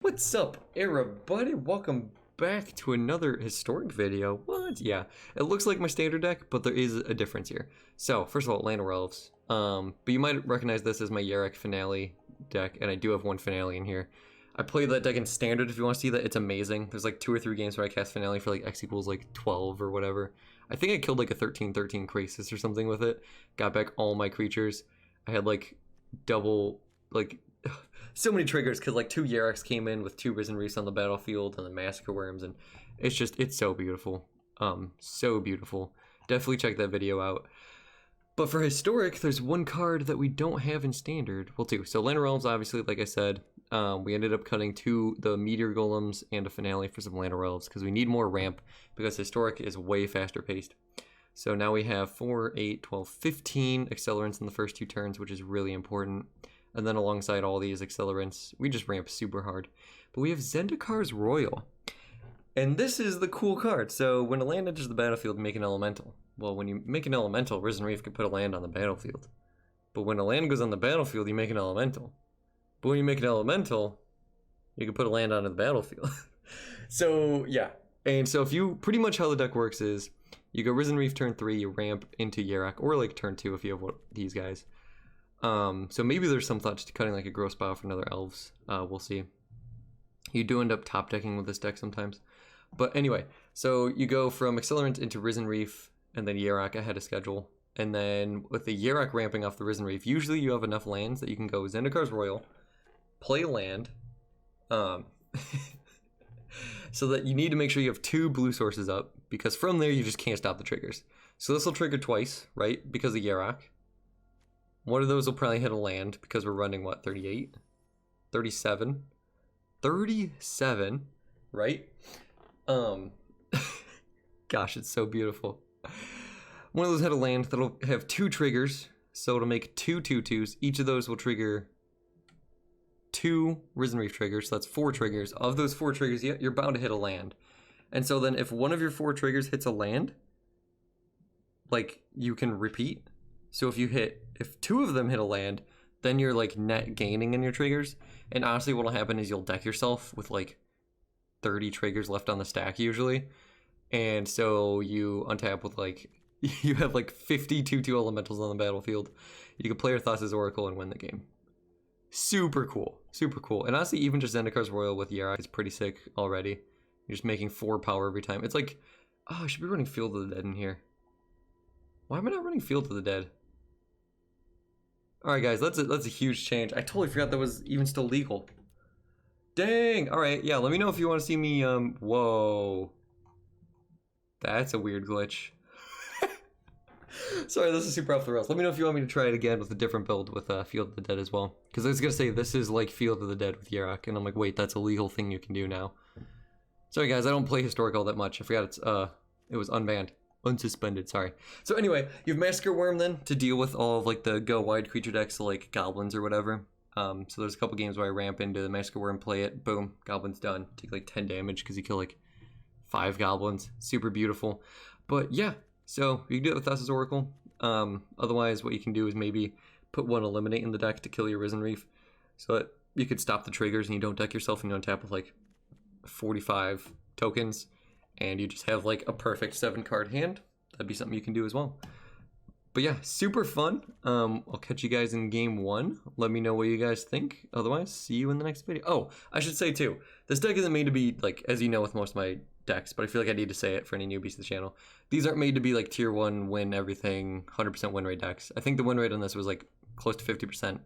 What's up, everybody? Welcome back to another historic video. What? Yeah, it looks like my standard deck, but there is a difference here. So, first of all, Land of Elves. But you might recognize this as my Yarok finale deck, and I do have one finale in here. I played that deck in standard. If you want to see that, it's amazing. There's like 2 or 3 games where I cast finale for like X equals like 12 or whatever. I think I killed like a 13-13 Crisis or something with it. Got back all my creatures. I had like double, like so many triggers because like 2 Yaroks came in with 2 Risen Reefs on the battlefield and the Massacre Worms, and it's so beautiful. So beautiful. Definitely check that video out. But for historic, there's one card that we don't have in standard. Well, 2. So Land of Realms, obviously, like I said, we ended up cutting the Meteor Golems and a finale for some Land of Realms because we need more ramp because historic is way faster paced. So now we have 4, 8, 12, 15 accelerants in the first 2 turns, which is really important. And then alongside all these accelerants, we just ramp super hard. But we have Zendikar's Roil. And this is the cool card. So when a land enters the battlefield, make an elemental. Well, when you make an elemental, Risen Reef can put a land on the battlefield. But when a land goes on the battlefield, you make an elemental. But when you make an elemental, you can put a land onto the battlefield. So, yeah. And so if you, pretty much how the deck works is, you go Risen Reef turn 3, you ramp into Yarok, or like turn 2 if you have these guys. So maybe there's some thought to cutting like a gross pile for another elves. We'll see. You do end up top decking with this deck sometimes. But anyway, so you go from Accelerant into Risen Reef, and then Yarok ahead of schedule. And then with the Yarok ramping off the Risen Reef, usually you have enough lands that you can go Zendikar's Roil, play land, so that you need to make sure you have 2 blue sources up, because from there you just can't stop the triggers. So this will trigger twice, right, because of Yarok. One of those will probably hit a land because we're running, what, 38? 37? 37, right? Gosh, it's so beautiful. One of those hit a land that'll have 2 triggers, so it'll make 2 2/2s. Each of those will trigger 2 Risen Reef triggers, so that's 4 triggers. Of those 4 triggers, yeah, you're bound to hit a land. And so then if one of your 4 triggers hits a land, like, you can repeat. So if 2 of them hit a land, then you're like net gaining in your triggers. And honestly, what'll happen is you'll deck yourself with like 30 triggers left on the stack usually. And so you untap with like, you have like 50 2/2 elementals on the battlefield. You can play your Thassa's Oracle and win the game. Super cool, super cool. And honestly, even just Zendikar's Roil with Yarok is pretty sick already. You're just making 4 power every time. It's like, oh, I should be running Field of the Dead in here. Why am I not running Field of the Dead? Alright guys, that's a huge change. I totally forgot that was even still legal. Dang! Alright, yeah, let me know if you want to see me, whoa. That's a weird glitch. Sorry, this is super off the rails. Let me know if you want me to try it again with a different build with Field of the Dead as well. Because I was going to say, this is like Field of the Dead with Yarok, and I'm like, wait, that's a legal thing you can do now. Sorry guys, I don't play Historic all that much. I forgot it was unbanned. Unsuspended, sorry. So anyway, you have Massacre Worm then to deal with all of like the go wide creature decks, so like Goblins or whatever. So there's a couple games where I ramp into the Massacre Worm, play it, boom, Goblin's done. Take like 10 damage because you kill like 5 Goblins. Super beautiful. But yeah, so you can do it with Thassa's Oracle. Otherwise, what you can do is maybe put 1 Eliminate in the deck to kill your Risen Reef, so that you could stop the triggers and you don't deck yourself and you untap with like 45 tokens. And you just have like a perfect 7-card hand. That'd be something you can do as well. But yeah, super fun. I'll catch you guys in game 1. Let me know what you guys think. Otherwise, see you in the next video. Oh, I should say too, this deck isn't made to be like, as you know with most of my decks, but I feel like I need to say it for any newbies to the channel. These aren't made to be like tier 1 win everything, 100% win rate decks. I think the win rate on this was like close to 50%.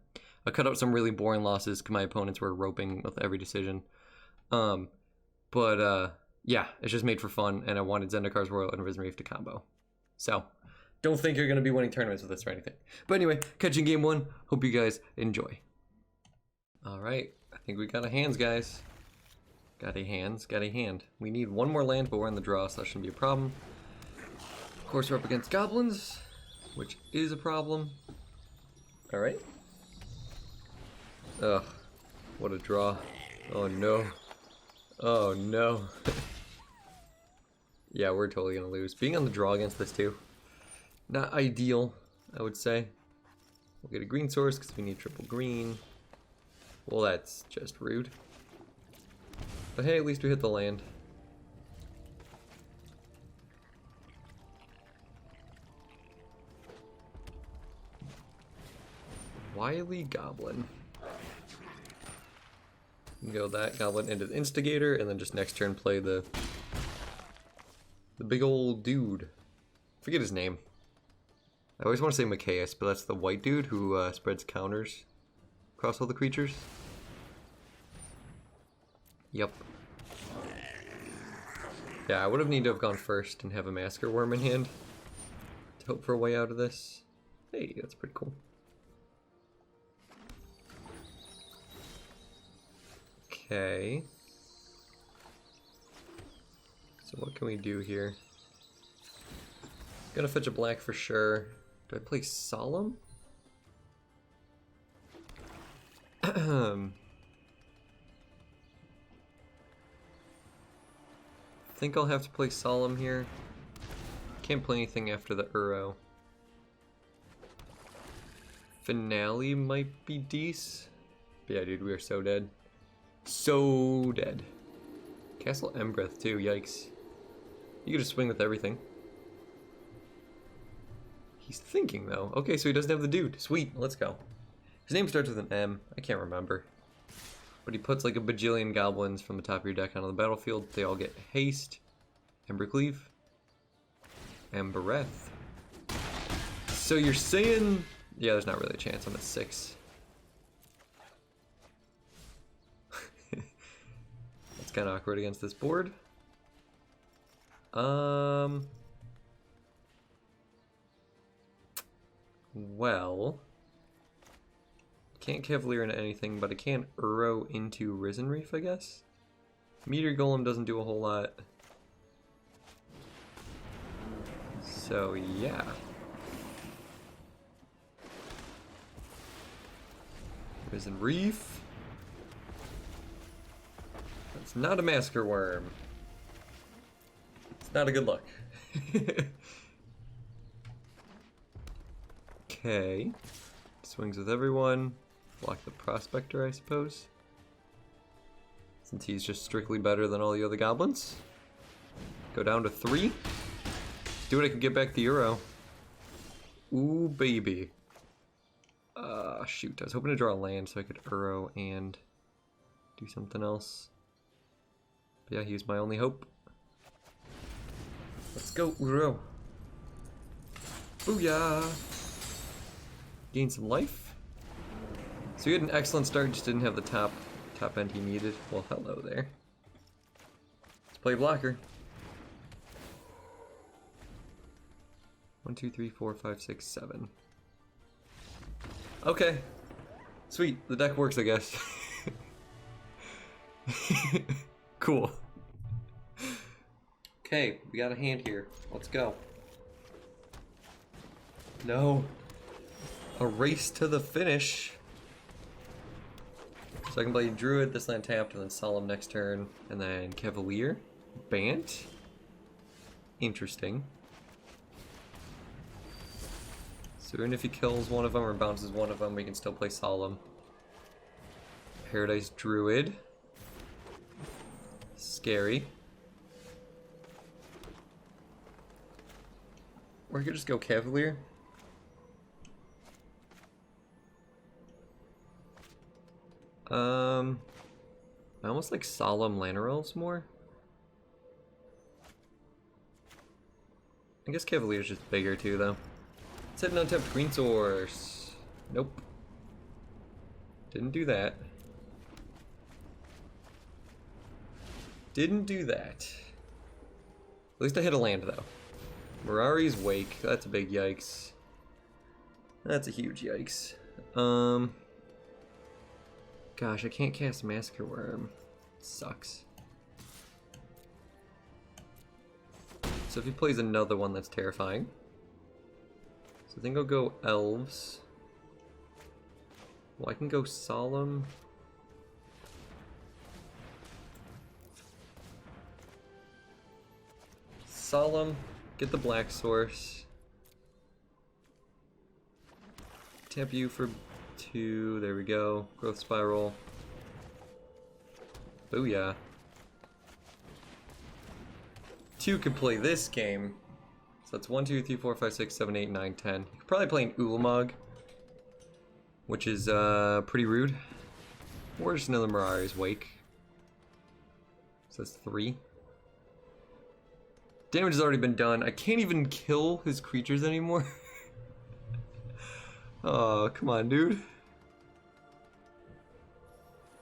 I cut out some really boring losses because my opponents were roping with every decision. Yeah, it's just made for fun, and I wanted Zendikar's Roil and Risen Reef to combo. So, don't think you're going to be winning tournaments with this or anything. But anyway, catching game 1. Hope you guys enjoy. Alright, I think we got a hands, guys. Got a hand. We need 1 more land, but we're in the draw, so that shouldn't be a problem. Of course, we're up against Goblins, which is a problem. Alright. Ugh, what a draw. Oh no. Oh no. Yeah, we're totally gonna lose. Being on the draw against this too, not ideal, I would say. We'll get a green source because we need triple green. Well, that's just rude. But hey, at least we hit the land. Wily Goblin. Go that Goblin into the Instigator, and then just next turn play the big old dude. Forget his name. I always want to say Macias, but that's the white dude who spreads counters across all the creatures. Yep. Yeah, I would have needed to have gone first and have a Masker Worm in hand to hope for a way out of this. Hey, that's pretty cool. Okay. So what can we do here? Gonna fetch a black for sure. Do I play Solemn? Think I'll have to play Solemn here. Can't play anything after the Uro. Finale might be decent. But yeah, dude, we are so dead. So dead. Castle Embreth too, yikes. You could just swing with everything. He's thinking though. Okay, so he doesn't have the dude. Sweet, let's go. His name starts with an M. I can't remember. But he puts like a bajillion goblins from the top of your deck onto the battlefield. They all get haste, Embercleave, Embereth. So you're saying... Yeah, there's not really a chance. I'm at 6. That's kind of awkward against this board. Well... Can't Cavalier into anything, but I can Uro into Risen Reef, I guess? Meteor Golem doesn't do a whole lot. So, yeah. Risen Reef. That's not a Masker Worm. It's not a good look. Okay. Swings with everyone. Block the Prospector, I suppose. Since he's just strictly better than all the other goblins. Go down to 3. Do what I can get back the Uro. Ooh, baby. Shoot. I was hoping to draw a land so I could Uro and do something else. But yeah, he's my only hope. Let's go, Uro. Booyah! Gain some life. So he had an excellent start, just didn't have the top end he needed. Well, hello there. Let's play blocker. 1, 2, 3, 4, 5, 6, 7. Okay. Sweet. The deck works, I guess. Cool. Okay, we got a hand here. Let's go. No. A race to the finish. So I can play Druid, this land tapped, and then Solemn next turn, and then Cavalier. Bant. Interesting. So even if he kills one of them or bounces one of them, we can still play Solemn. Paradise Druid. Scary. Or we could just go Cavalier. I almost like Solemn Llanowar Elves more. I guess Cavalier's just bigger too, though. Let's hit an untapped Green Source. Nope. Didn't do that. Didn't do that. At least I hit a land, though. Mirari's Wake. That's a big yikes. That's a huge yikes. Gosh, I can't cast Masker Worm. Sucks. So if he plays another one, that's terrifying. So I think I'll go Elves. Well, I can go Solemn. Solemn. Get the Black Source. Tap you for 2. There we go. Growth Spiral. Booyah. two could play this game. So that's 1, 2, 3, 4, 5, 6, 7, 8, 9, 10. You could probably play an Ulamog, which is pretty rude. Or just another Mirari's Wake. So that's 3. Damage has already been done. I can't even kill his creatures anymore. Oh, come on, dude.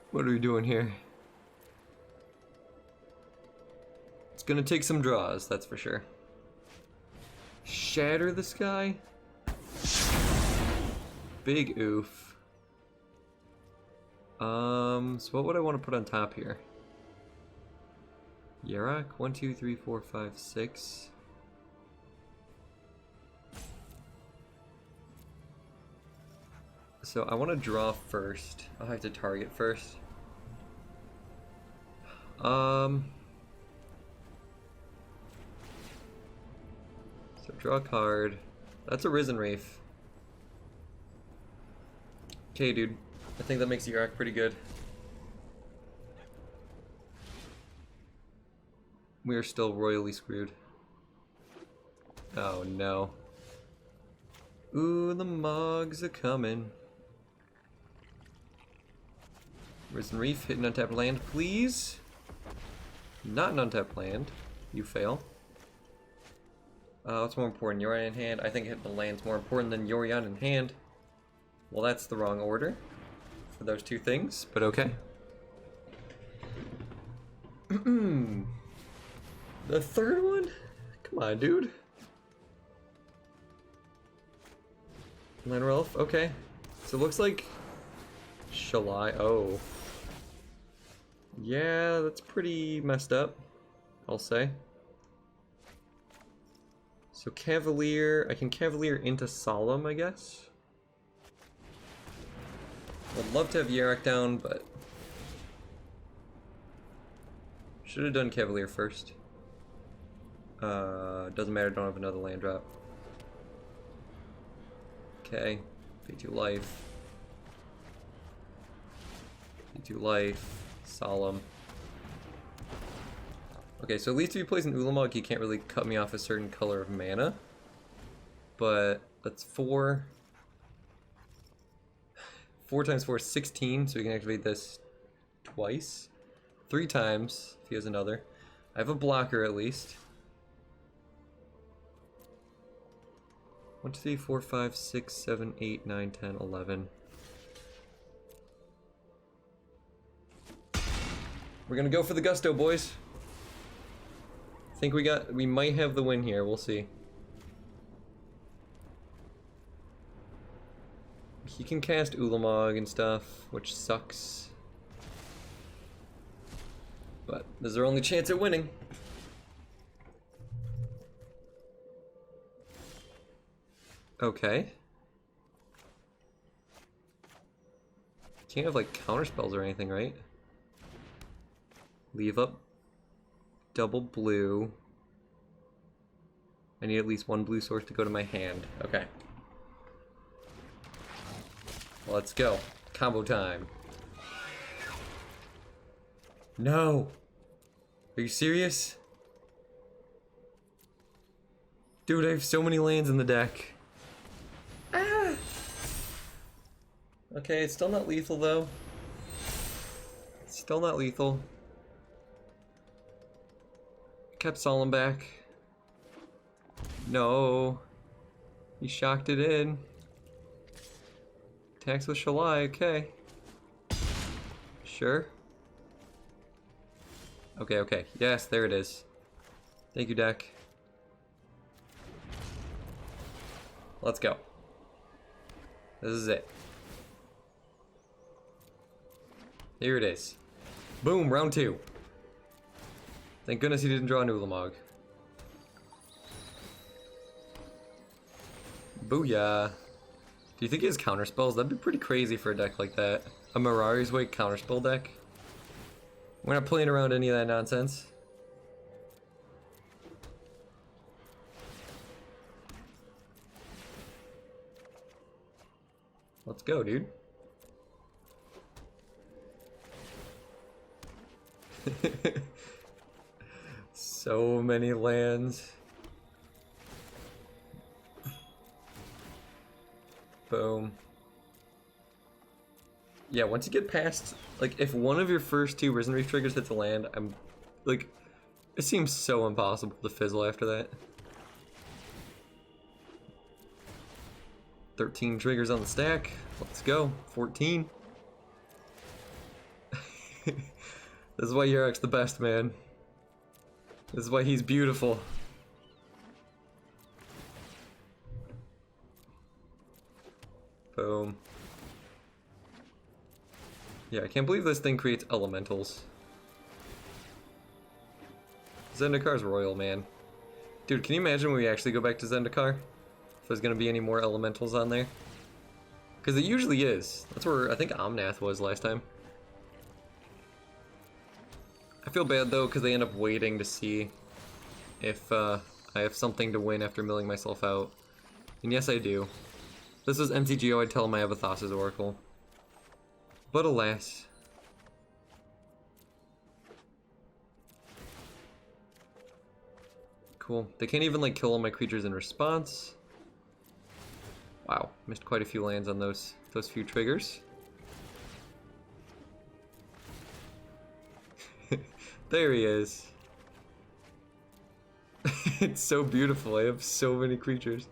What are we doing here? It's gonna take some draws, that's for sure. Shatter the Sky? Big oof. So what would I want to put on top here? Yarok? 1, 2, 3, 4, 5, 6. So I want to draw first. I'll have to target first. So draw a card. That's a Risen Reef. Okay, dude. I think that makes Yarok pretty good. We are still royally screwed. Oh no. Ooh, the Mogs are coming. Risen Reef, hit an untapped land, please. Not an untapped land. You fail. What's more important, Yorion in hand? I think hitting the land's more important than Yorion in hand. Well, that's the wrong order for those two things, but okay. The third one? Come on, dude. Land Elf, okay. So it looks like Shalai. Oh. Yeah, that's pretty messed up, I'll say. So Cavalier, I can Cavalier into Solemn, I guess. I'd love to have Yarok down, but should have done Cavalier first. Doesn't matter, don't have another land drop. Okay, pay 2 life. Pay 2 life. Solemn. Okay, so at least if he plays an Ulamog, he can't really cut me off a certain color of mana. But that's 4. 4 times 4 is 16, so we can activate this twice. 3 times if he has another. I have a blocker at least. 1, 2, 3, 4, 5, 6, 7, 8, 9, 10, 11. We're gonna go for the gusto, boys. I think we might have the win here, we'll see. He can cast Ulamog and stuff, which sucks. But this is our only chance at winning. Okay. Can't have like counter spells or anything, right? Leave up double blue. I need at least 1 blue source to go to my hand. Okay. Let's go. Combo time. No! Are you serious? Dude, I have so many lands in the deck. Ah! Okay, it's still not lethal though. It's still not lethal. Kept Solemn back. No. He shocked it in. Attacks with Shalai, okay. Sure. Okay, okay. Yes, there it is. Thank you, deck. Let's go. This is it. Here it is. Boom, round 2. Thank goodness he didn't draw an Ulamog. Booyah. Do you think he has counterspells? That'd be pretty crazy for a deck like that. A Mirari's Wake counterspell deck. We're not playing around any of that nonsense. Let's go, dude. So many lands. Boom. Yeah, once you get past, like, if one of your first two Risen Reef triggers hits a land, I'm, like, it seems so impossible to fizzle after that. 13 triggers on the stack. Let's go. 14. This is why Yarok's the best, man. This is why he's beautiful. Boom. Yeah, I can't believe this thing creates elementals. Zendikar's Roil, man. Dude, can you imagine when we actually go back to Zendikar? If there's gonna be any more elementals on there? Because it usually is. That's where I think Omnath was last time. I feel bad though, because they end up waiting to see if I have something to win after milling myself out. And yes, I do. If this was MTGO, I'd tell them I have a Thassa's Oracle. But alas. Cool. They can't even like kill all my creatures in response. Wow, missed quite a few lands on those few triggers. There he is. It's so beautiful. I have so many creatures.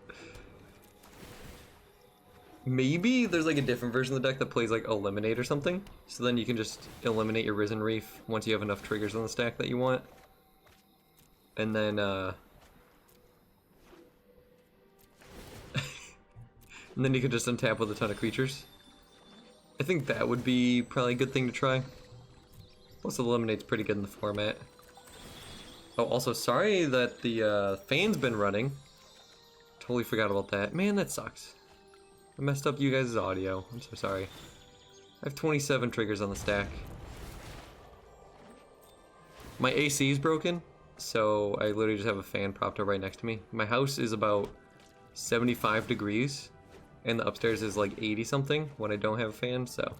Maybe there's like a different version of the deck that plays like Eliminate or something. So then you can just eliminate your Risen Reef once you have enough triggers on the stack that you want. And then and then you can just untap with a ton of creatures. I think that would be probably a good thing to try. Plus Eliminate's pretty good in the format. Oh, also sorry that the fan's been running. Totally forgot about that. Man, that sucks. I messed up you guys' audio. I'm so sorry. I have 27 triggers on the stack. My AC is broken, so I literally just have a fan propped up right next to me. My house is about 75 degrees, and the upstairs is like 80 something when I don't have a fan, so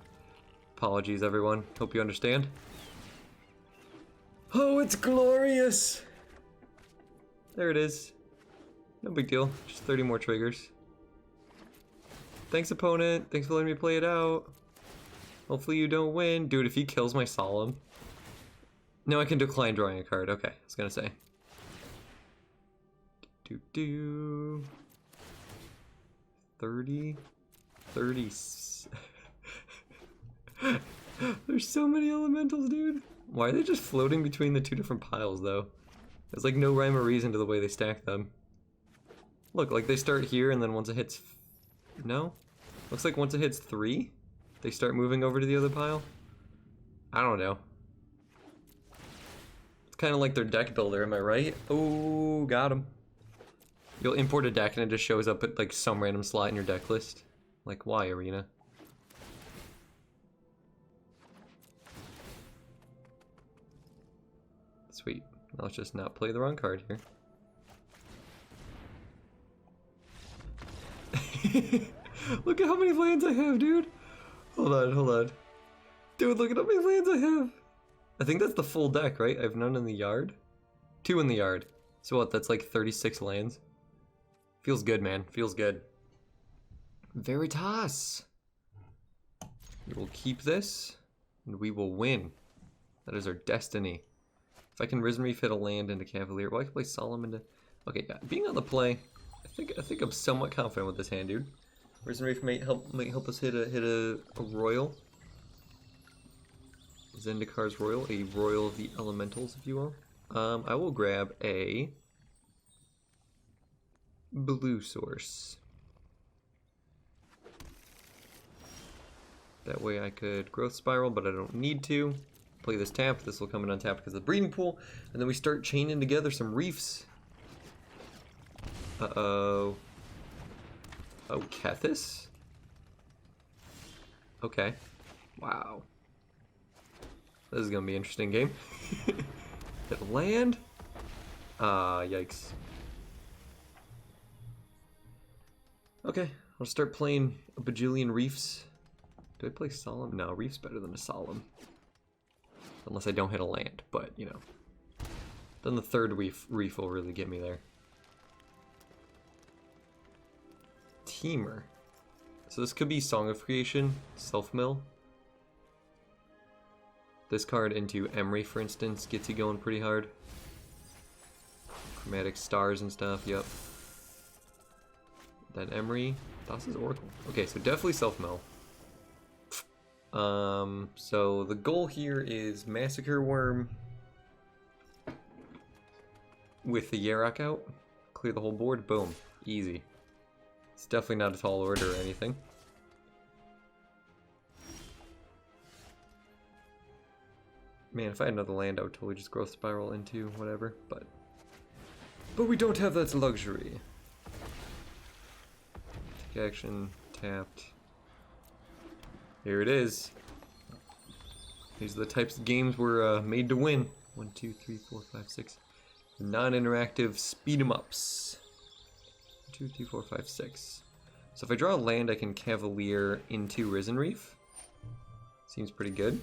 apologies everyone. Hope you understand. Oh, it's glorious! There it is. No big deal. Just 30 more triggers. Thanks, opponent. Thanks for letting me play it out. Hopefully you don't win. Dude, if he kills my Solemn... No, I can decline drawing a card. Okay, I was gonna say. Do 30... 30... There's so many elementals, dude. Why are they just floating between the two different piles, though? There's like no rhyme or reason to the way they stack them. Look, like they start here and then once it hits... No? Looks like once it hits 3, they start moving over to the other pile. I don't know. It's kind of like their deck builder, am I right? Oh, got him. You'll import a deck and it just shows up at like some random slot in your deck list. Like, why, Arena? Sweet. Now let's just not play the wrong card here. Look at how many lands I have, dude. Hold on, hold on. Dude, look at how many lands I have. I think that's the full deck, right? I have none in the yard. 2 in the yard. So what, that's like 36 lands? Feels good, man. Feels good. Veritas. We will keep this, and we will win. That is our destiny. If I can Risen Reef hit a land into Cavalier, well, I can play Solemn into... Okay, yeah, being on the play, I think I'm somewhat confident with this hand, dude. Risen Reef might help us hit a Roil. Zendikar's Roil, a Roil of the Elementals, if you will. I will grab a blue source. That way I could Growth Spiral, but I don't need to. Play this tap, this will come in untap because of the breeding pool, and then we start chaining together some reefs. Uh-oh. Oh, Kethis? Okay. Wow. This is gonna be an interesting game. Hit land? Ah, yikes. Okay, I'll start playing a bajillion reefs. Do I play Solemn? No, reef's better than a Solemn. Unless I don't hit a land, but, you know. Then the third reef will really get me there. Teamer. So this could be Song of Creation, Self-Mill. This card into Emery, for instance, gets you going pretty hard. Chromatic Stars and stuff, yep. Then Emery, Thassa's Oracle. Okay, so definitely Self-Mill. So the goal here is Massacre Worm with the Yarok out. Clear the whole board, boom, easy. It's definitely not a tall order or anything. Man, if I had another land, I would totally just growth spiral into whatever, but we don't have that luxury. Take action, tapped. Here it is. These are the types of games we're made to win. 1, 2, 3, 4, 5, 6. Non-interactive speed 'em ups. 2, 3, 4, 5, 6. So if I draw a land, I can Cavalier into Risen Reef. Seems pretty good.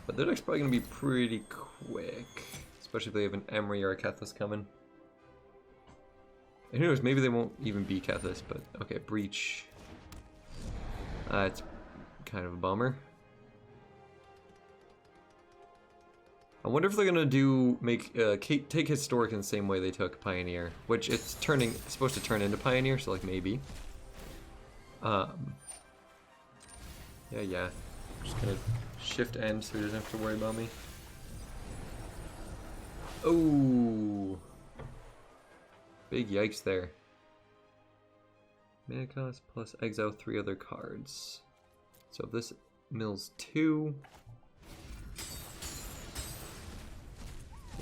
But their deck's probably going to be pretty quick. Especially if they have an Emery or a Kethis coming. And who knows, maybe they won't even be Kethis, but okay, Breach. It's kind of a bummer. I wonder if they're gonna take Historic in the same way they took Pioneer, which it's supposed to turn into Pioneer, so like maybe. Yeah. Just gonna shift end so he doesn't have to worry about me. Oh, big yikes there. Mana cost plus exile 3 other cards. So if this mills 2.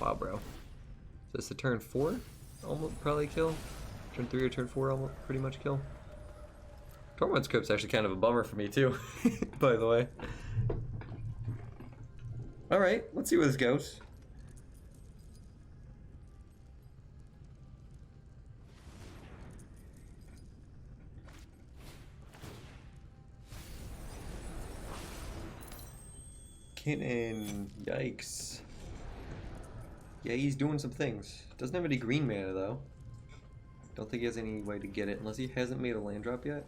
Wow, bro. Is this a turn 4? Almost probably kill. Turn 3 or turn 4 almost pretty much kill. Torment Scope's actually kind of a bummer for me too, by the way. Alright, let's see where this goes. Kinnan, yikes. Yeah, he's doing some things. Doesn't have any green mana though. Don't think he has any way to get it unless he hasn't made a land drop yet.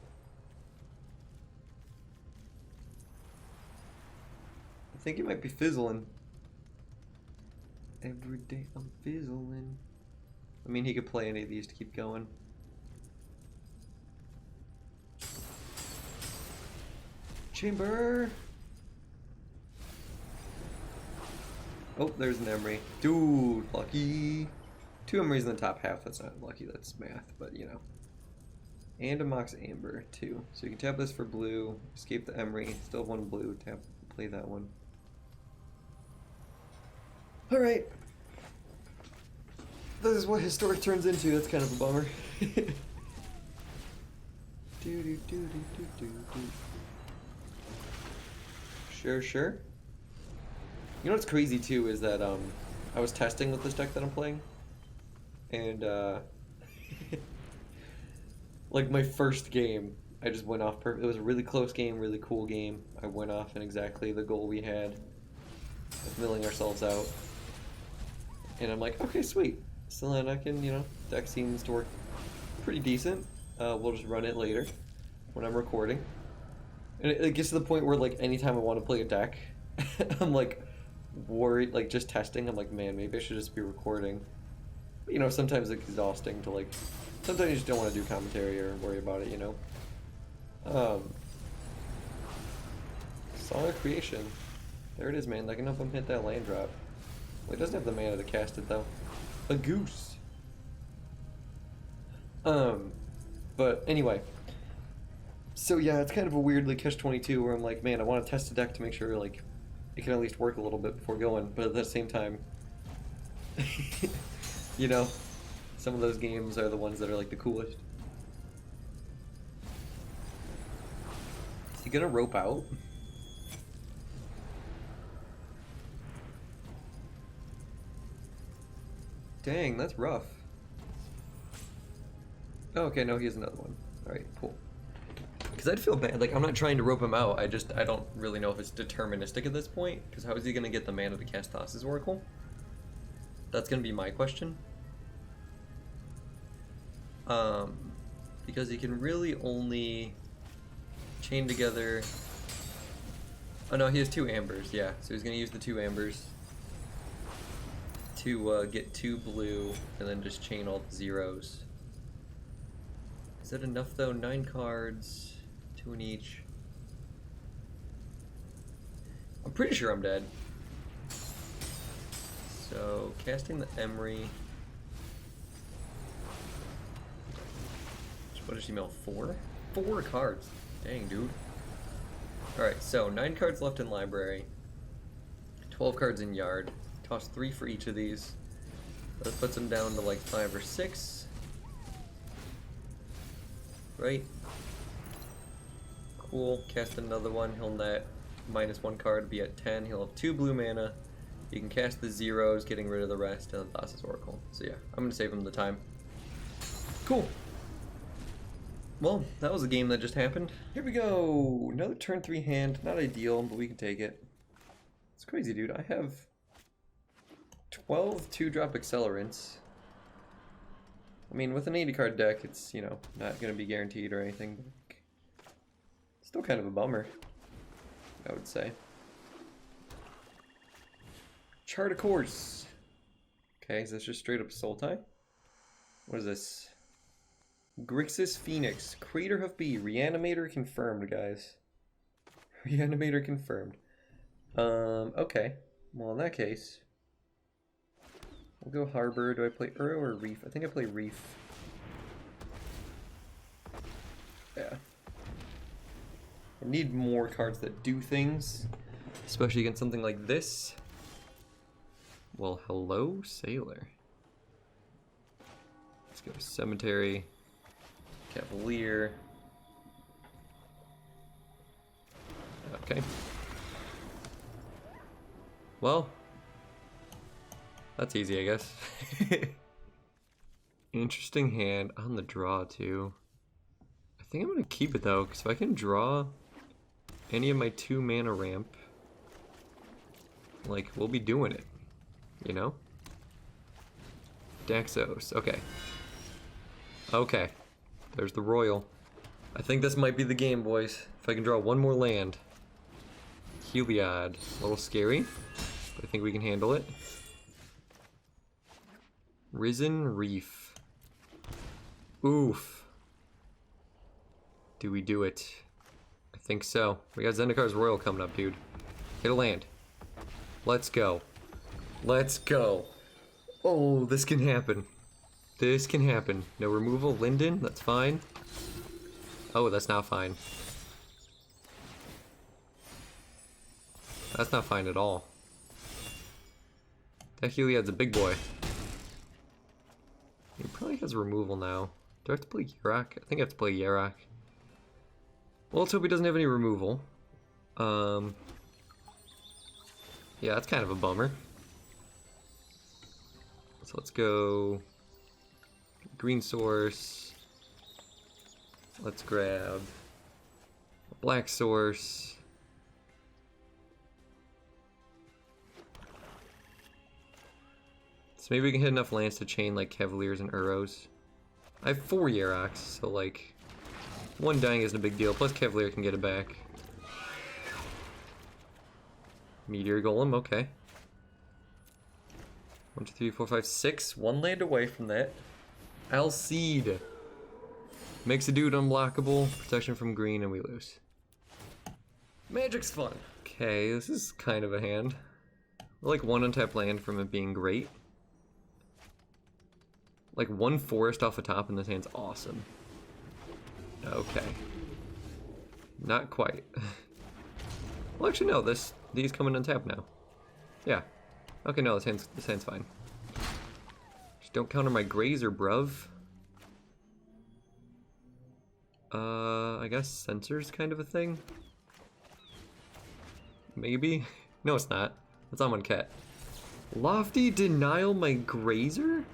I think he might be fizzling. Every day I'm fizzling. I mean, he could play any of these to keep going. Chamber! Oh, there's an Emery. Dude, lucky. 2 Emerys in the top half. That's not lucky, that's math, but you know. And a Mox Amber, too. So you can tap this for blue, escape the Emery, still have 1 blue, play that one. Alright. This is what Historic turns into, that's kind of a bummer. Sure. You know what's crazy too is that I was testing with this deck that I'm playing, and like my first game, I just went off perfect. It was a really close game, really cool game. I went off in exactly the goal we had of milling ourselves out, and I'm like, okay, sweet. So then I can, you know, deck seems to work pretty decent. We'll just run it later when I'm recording, and it gets to the point where like anytime I want to play a deck, I'm like worried, like just testing. I'm like, man, maybe I should just be recording. But, you know, sometimes it's exhausting to like. Sometimes you just don't want to do commentary or worry about it, you know. Song of Creation. There it is, man. I can help him hit that land drop. Well, he doesn't have the mana to cast it though. A goose. But anyway. So yeah, it's kind of a weirdly catch-22 where I'm like, man, I want to test the deck to make sure like it can at least work a little bit before going, but at the same time, you know, some of those games are the ones that are like the coolest. Is he gonna rope out? Dang, that's rough. Oh, okay, no, he has another one. Alright, cool. Because I'd feel bad, like, I'm not trying to rope him out, I don't really know if it's deterministic at this point, because how is he going to get the mana to cast Thassa's Oracle? That's gonna be my question. Because he can really only chain together. Oh no, he has 2 ambers, yeah. So he's gonna use the 2 ambers to get 2 blue and then just chain all the zeros. Is that enough though? 9 cards, 2 in each. I'm pretty sure I'm dead. So casting the Emery. What does she mill? 4? 4 cards. Dang, dude. Alright, so 9 cards left in library. 12 cards in yard. Toss 3 for each of these. That puts them down to like 5 or 6. Right? Cool. Cast another one. He'll net -1 card, be at 10. He'll have 2 blue mana. You can cast the zeros, getting rid of the rest, and then Thassa's Oracle. So yeah, I'm gonna save him the time. Cool. Well, that was a game that just happened. Here we go. Another turn 3 hand. Not ideal, but we can take it. It's crazy, dude. I have 12 2-drop accelerants. I mean, with an 80 card deck, it's, you know, not going to be guaranteed or anything. But still kind of a bummer, I would say. Chart a course. Okay, is this just straight up soul tie? What is this? Grixis Phoenix, Craterhoof B, Reanimator confirmed, guys. Reanimator confirmed. Okay. Well, in that case, we'll go Harbor. Do I play Uro or Reef? I think I play Reef. Yeah. I need more cards that do things, especially against something like this. Well, hello, Sailor. Let's go Cemetery. Cavalier. Okay. Well, that's easy, I guess. Interesting hand on the draw, too. I think I'm going to keep it, though, because if I can draw any of my 2 mana ramp, like, we'll be doing it, you know? Daxos, okay. Okay. There's the Roil. I think this might be the game, boys. If I can draw 1 more land. Heliod. A little scary, but I think we can handle it. Risen Reef. Oof. Do we do it? I think so. We got Zendikar's Roil coming up, dude. Hit a land. Let's go. Let's go. Oh, this can happen. This can happen. No removal. Linden, that's fine. Oh, that's not fine. That's not fine at all. That Heliod's a big boy. He probably has removal now. Do I have to play Yarok? I think I have to play Yarok. Well, let's hope he doesn't have any removal. Yeah, that's kind of a bummer. So let's go green source. Let's grab a black source. So maybe we can hit enough lands to chain like Cavaliers and Uros. I have 4 Yaroks, so like 1 dying isn't a big deal. Plus Cavalier can get it back. Meteor Golem, okay. 1, 2, 3, 4, 5, 6. 1 land away from that. Alseed. Makes a dude unblockable. Protection from green, and we lose. Magic's fun. Okay, this is kind of a hand. We're like 1 untapped land from it being great. Like 1 forest off the top, and this hand's awesome. Okay. Not quite. Well, actually, no. These come in untapped now. Yeah. Okay, no, this hand's fine. Just don't counter my Grazer, bruv. I guess Sensor's kind of a thing? Maybe? No, it's not. It's on one cat. Lofty denial my Grazer?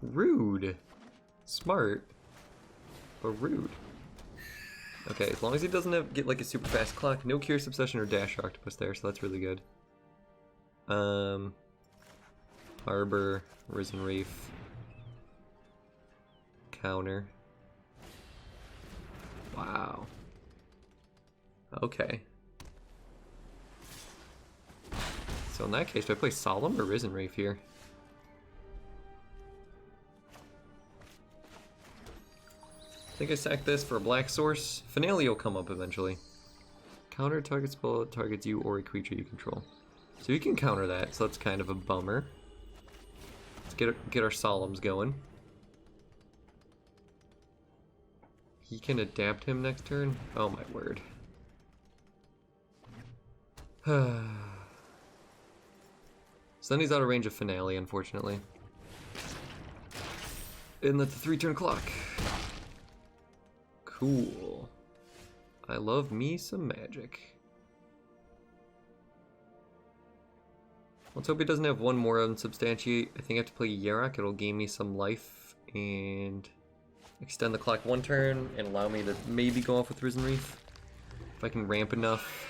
Rude. Smart. But rude. Okay, as long as he doesn't get like a super fast clock, no Curious Obsession or Dash Octopus there, so that's really good. Harbor, Risen Reef. Counter. Wow. Okay. So in that case, do I play Solemn or Risen Reef here? I think I sack this for a black source. Finale will come up eventually. Counter target spell targets you or a creature you control. So you can counter that, so that's kind of a bummer. Let's get our Solemns going. He can adapt him next turn? Oh my word. So then he's out of range of Finale, unfortunately. And that's the 3-turn clock. Cool. I love me some magic. Let's hope he doesn't have one more unsubstantiate. I think I have to play Yarok. It'll gain me some life and extend the clock 1 turn and allow me to maybe go off with Risen Reef. If I can ramp enough.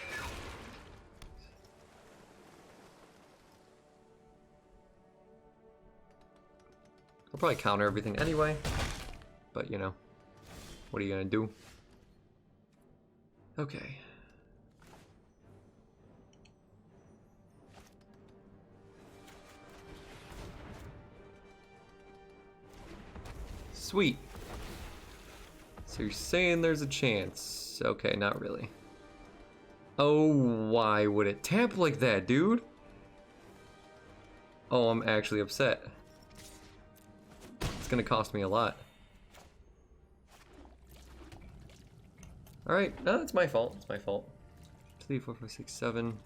I'll probably counter everything anyway, but you know, what are you gonna do? Okay. Sweet. So you're saying there's a chance. Okay, not really. Oh, why would it tap like that, dude? Oh, I'm actually upset. It's gonna cost me a lot. Alright, no, it's my fault. It's my fault. 3, 4, 5, 6, 7.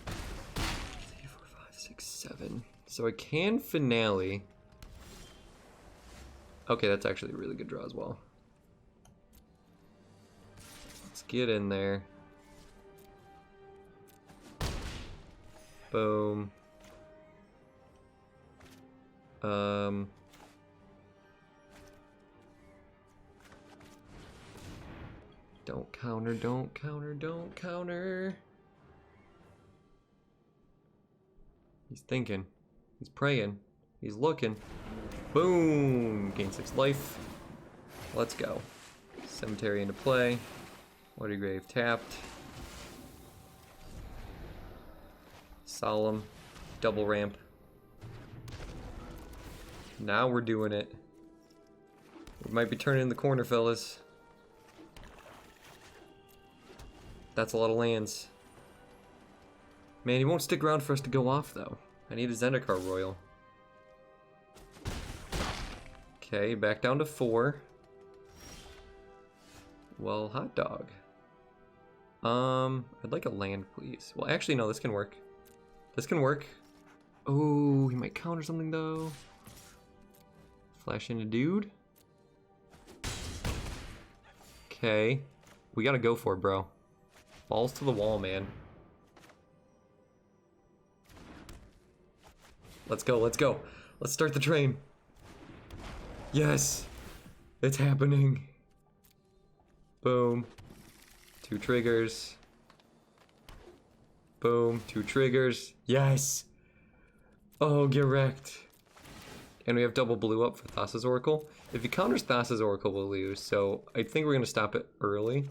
3, 4, 5, 6, 7. So I can Finale. Okay, that's actually a really good draw as well. Let's get in there. Boom. Don't counter, don't counter, don't counter. He's thinking. He's praying. He's looking. Boom! Gain 6 life. Let's go. Cemetery into play. Water Grave tapped. Solemn. Double ramp. Now we're doing it. We might be turning the corner, fellas. That's a lot of lands. Man, he won't stick around for us to go off, though. I need a Zendikar Roil. Okay, back down to 4. Well, hot dog. I'd like a land, please. Well, actually, no, this can work. This can work. Oh, he might counter something, though. Flash into dude. Okay. We gotta go for it, bro. Balls to the wall, man. Let's go, let's go. Let's start the train. Yes! It's happening. Boom. 2 triggers. Boom. 2 triggers. Yes! Oh, get wrecked. And we have double blue up for Thassa's Oracle. If he counters Thassa's Oracle, we'll lose. So I think we're going to stop it early.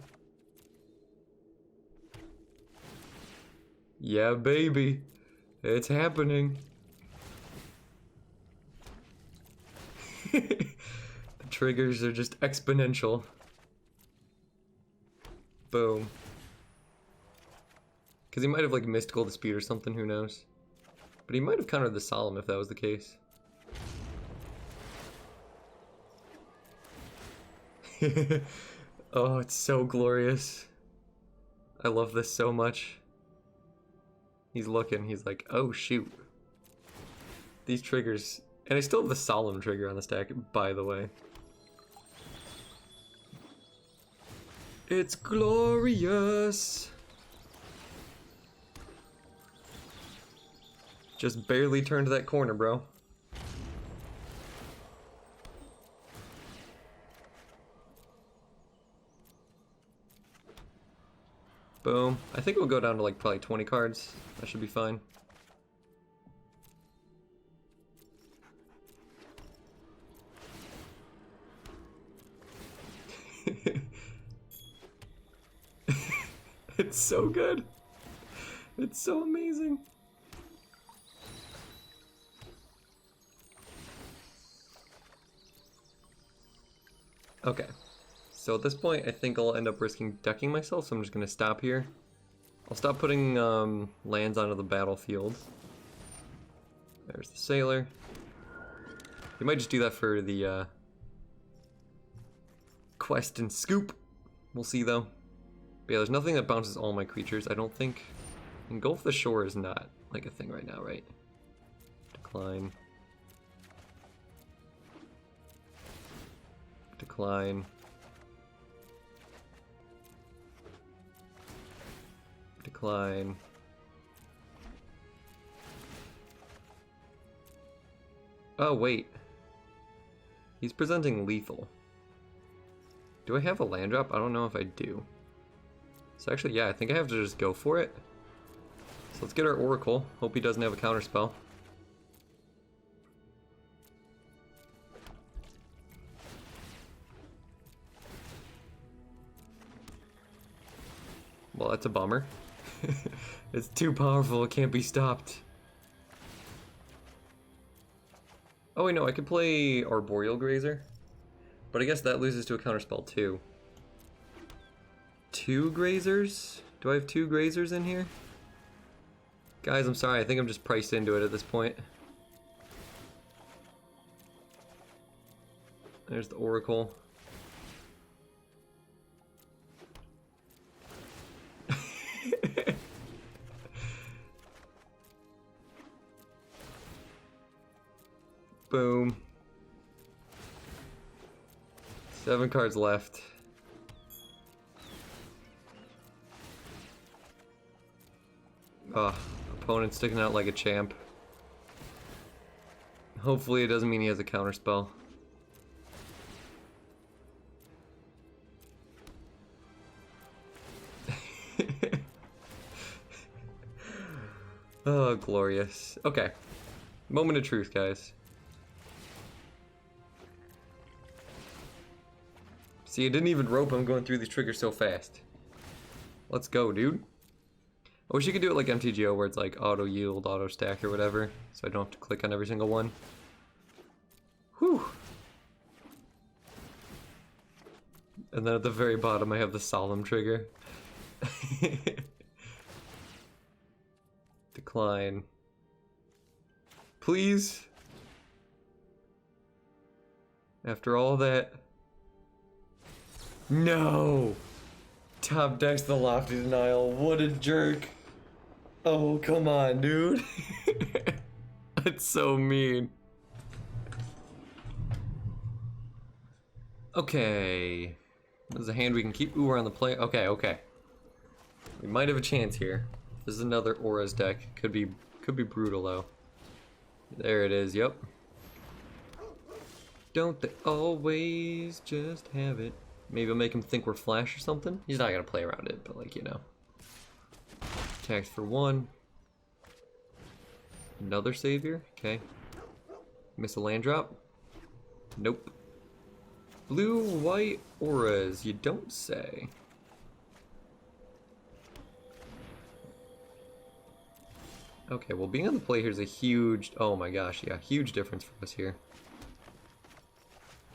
Yeah, baby. It's happening. The triggers are just exponential. Boom. Because he might have like Mystical Dispute or something, who knows. But he might have countered the Solemn if that was the case. Oh, it's so glorious. I love this so much. He's looking, he's like, oh shoot. These triggers, and I still have the Solemn trigger on the stack, by the way. It's glorious. Just barely turned that corner, bro. Boom. I think we'll go down to like probably 20 cards. That should be fine. It's so good. It's so amazing. Okay. So at this point, I think I'll end up risking decking myself, so I'm just going to stop here. I'll stop putting lands onto the battlefield. There's the sailor. You might just do that for the quest and scoop. We'll see though. But yeah, there's nothing that bounces all my creatures, I don't think. Engulf the shore is not like a thing right now, right? Decline. Decline. Decline. Oh, wait. He's presenting lethal. Do I have a land drop? I don't know if I do. So actually, yeah, I think I have to just go for it. So let's get our Oracle. Hope he doesn't have a counterspell. Well, that's a bummer. It's too powerful, it can't be stopped. Oh wait, no, I could play Arboreal Grazer. But I guess that loses to a counterspell too. 2 Grazers? Do I have 2 Grazers in here? Guys, I'm sorry, I think I'm just priced into it at this point. There's the Oracle. Boom. 7 cards left. Oh, opponent sticking out like a champ. Hopefully it doesn't mean he has a counterspell. Oh, glorious. Okay. Moment of truth, guys. See, I didn't even rope him going through these triggers so fast. Let's go, dude. I wish you could do it like MTGO where it's like auto yield, auto stack, or whatever, so I don't have to click on every single one. Whew. And then at the very bottom I have the solemn trigger. Decline. Please? After all that? No! Top decks the Lofty Denial. What a jerk. Oh, come on, dude. That's so mean. Okay. There's a hand we can keep. Ooh, we're on the play. Okay, okay. We might have a chance here. This is another Auras deck. Could be brutal though. There it is, yep. Don't they always just have it? Maybe I'll make him think we're Flash or something. He's not gonna play around it, but like, you know. Attacks for 1. Another Savior, okay. Miss a land drop? Nope. Blue, white, auras, you don't say. Okay, well being on the play here is a huge, oh my gosh, yeah, huge difference for us here.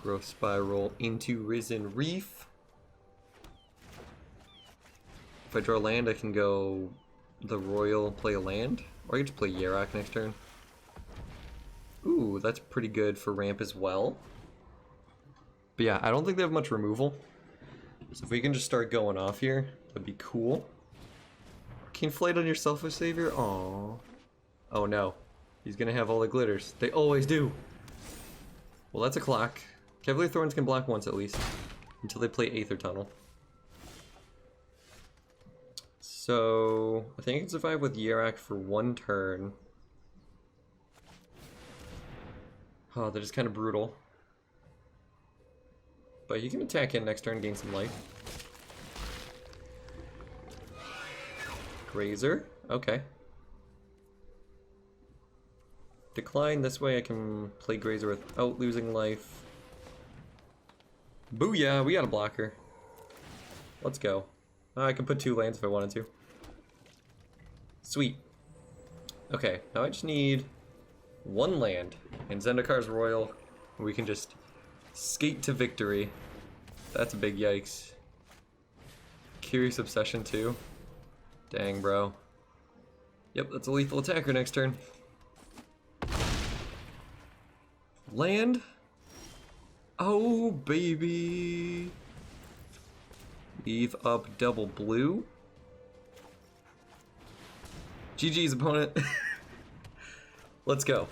Growth Spiral into Risen Reef. If I draw land, I can go the Roil, play a land, or I can just play Yarok next turn. Ooh, that's pretty good for ramp as well. But yeah, I don't think they have much removal. So if we can just start going off here, that'd be cool. Can you inflate on your Selfish Savior? Aww. Oh no. He's gonna have all the glitters. They always do. Well, that's a clock. Cavalier Thorns can block once at least. Until they play Aether Tunnel. So I think I can survive with Yarok for 1 turn. Oh, that is kind of brutal. But you can attack in next turn, gain some life. Grazer, okay. Decline, this way I can play Grazer without losing life. Booyah, we got a blocker. Let's go. I can put 2 lands if I wanted to. Sweet. Okay, now I just need 1 land. And Zendikar's Roil. We can just skate to victory. That's a big yikes. Curious Obsession too. Dang, bro. Yep, that's a lethal attacker next turn. Land. Oh, baby. Leave up double blue. GG's, opponent. Let's go.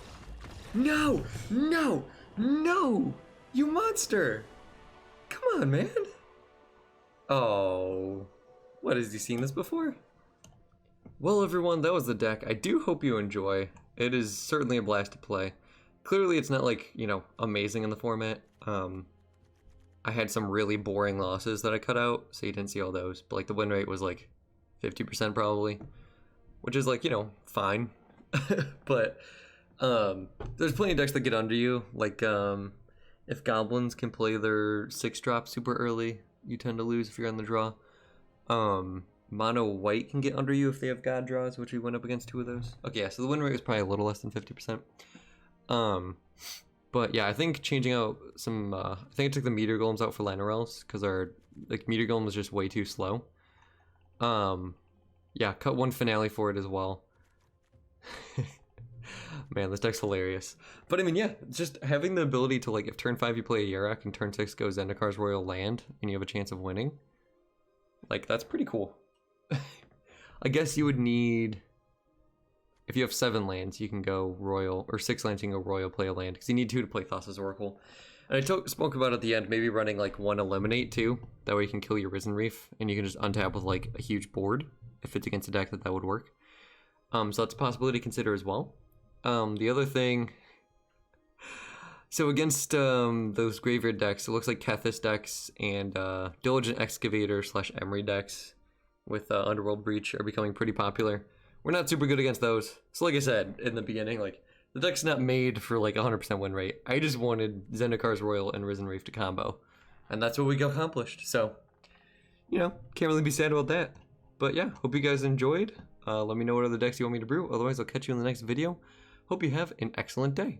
No! No! No! You monster! Come on, man. Oh. What, has he seen this before? Well, everyone, that was the deck. I do hope you enjoy. It is certainly a blast to play. Clearly, it's not, like, you know, amazing in the format. I had some really boring losses that I cut out, so you didn't see all those. But, like, the win rate was, like, 50% probably. Which is, like, you know, fine. But, there's plenty of decks that get under you. Like, if Goblins can play their 6-drop super early, you tend to lose if you're on the draw. Mono white can get under you if they have god draws, which we went up against 2 of those. Okay, yeah, so the win rate was probably a little less than 50%. But yeah, I think changing out some, I think I took the meteor golems out for Lanarels because our, like, meteor golem was just way too slow. Yeah, cut 1 finale for it as well. Man, this deck's hilarious. But I mean, yeah, just having the ability to, like, if turn 5 you play a Yarok and turn 6 goes Zendikar's Royal land and you have a chance of winning, like, that's pretty cool. I guess you would need, if you have 7 lands, you can go Royal, or 6 lands, you can go Royal, play a land, because you need 2 to play Thassa's Oracle. And I spoke about at the end, maybe running, like, 1 Eliminate, too. That way you can kill your Risen Reef, and you can just untap with, like, a huge board, if it's against a deck that would work. So that's a possibility to consider as well. The other thing, so against those graveyard decks, it looks like Kethis decks and Diligent Excavator / Emery decks with Underworld Breach are becoming pretty popular. We're not super good against those. So like I said in the beginning, like, the deck's not made for like 100% win rate. I just wanted Zendikar's Royal and Risen Reef to combo. And that's what we got accomplished. So, you know, can't really be sad about that. But yeah, hope you guys enjoyed. Let me know what other decks you want me to brew. Otherwise, I'll catch you in the next video. Hope you have an excellent day.